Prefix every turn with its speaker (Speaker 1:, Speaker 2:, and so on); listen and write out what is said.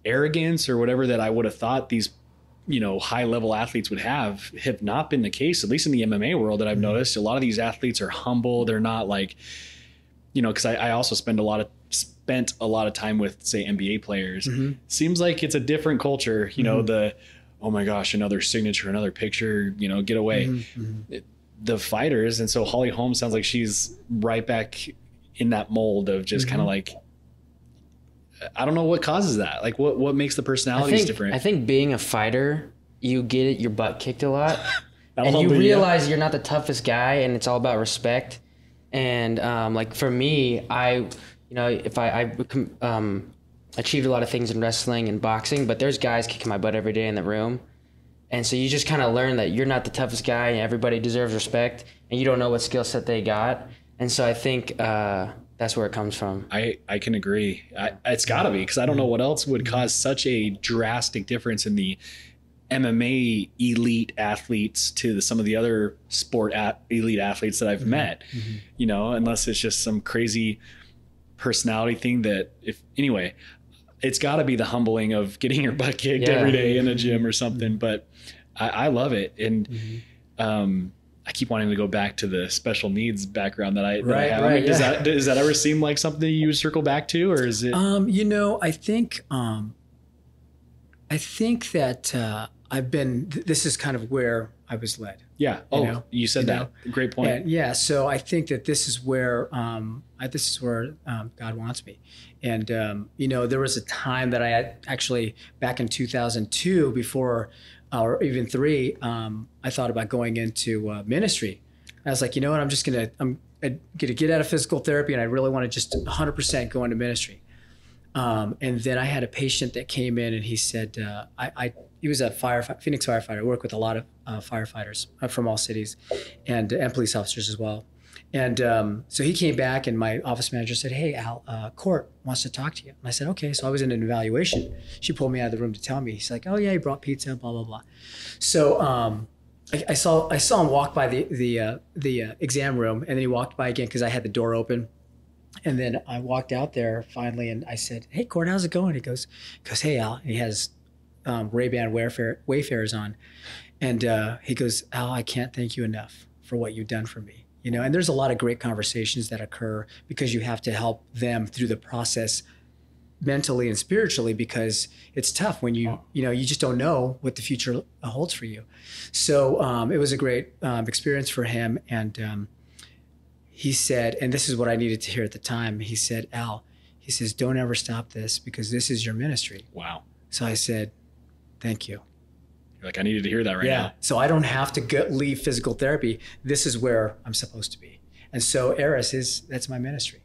Speaker 1: arrogance or whatever that I would have thought these, high level athletes would have not been the case, at least in the MMA world that I've noticed. A lot of these athletes are humble. They're not like, cause I also spent a lot of time with, say, NBA players. Seems like it's a different culture, oh my gosh, another signature, another picture, get away. The fighters. And so Holly Holm sounds like she's right back in that mold of just kind of like, I don't know what causes that. Like what makes the personalities different? I
Speaker 2: think being a fighter, you get your butt kicked a lot and you realize you're not the toughest guy, and it's all about respect. And like for me, I achieved a lot of things in wrestling and boxing, but there's guys kicking my butt every day in the room. And so you just kind of learn that you're not the toughest guy and everybody deserves respect, and you don't know what skill set they got. And so I think that's where it comes from. I
Speaker 1: can agree. It's gotta be, because I don't know what else would cause such a drastic difference in the MMA elite athletes to some of the other sport elite athletes that I've met, unless it's just some crazy personality thing that it's got to be the humbling of getting your butt kicked every day in a gym or something. But I love it. And I keep wanting to go back to the special needs background that I have. Right, does that ever seem like something you would circle back to, or is it?
Speaker 3: I think that I've been. This is kind of where I was led.
Speaker 1: Yeah. You said that. Great point.
Speaker 3: Yeah. So I think that this is where God wants me. And there was a time that I had actually back in 2002, before or even 3, I thought about going into ministry. I was like, I'm gonna get out of physical therapy, and I really want to just 100% go into ministry. And then I had a patient that came in, and he said, he was a Phoenix firefighter. I work with a lot of firefighters from all cities, and police officers as well. And so he came back, and my office manager said, "Hey, Al, Court wants to talk to you." And I said, "Okay." So I was in an evaluation. She pulled me out of the room to tell me. He's like, "Oh yeah, he brought pizza, blah blah blah." So I saw him walk by the exam room, and then he walked by again because I had the door open. And then I walked out there finally, and I said, "Hey, Court, how's it going?" He goes, "Hey, Al." And he has Ray-Ban Wayfarers on, and he goes, "Al, I can't thank you enough for what you've done for me." And there's a lot of great conversations that occur because you have to help them through the process mentally and spiritually, because it's tough when you just don't know what the future holds for you. So it was a great experience for him. And he said, and this is what I needed to hear at the time, he said, "Al," he says, "don't ever stop this, because this is your ministry."
Speaker 1: Wow.
Speaker 3: So I said, "Thank you."
Speaker 1: You're like, I needed to hear that right now.
Speaker 3: So I don't have to leave physical therapy. This is where I'm supposed to be. And so Eris that's my ministry.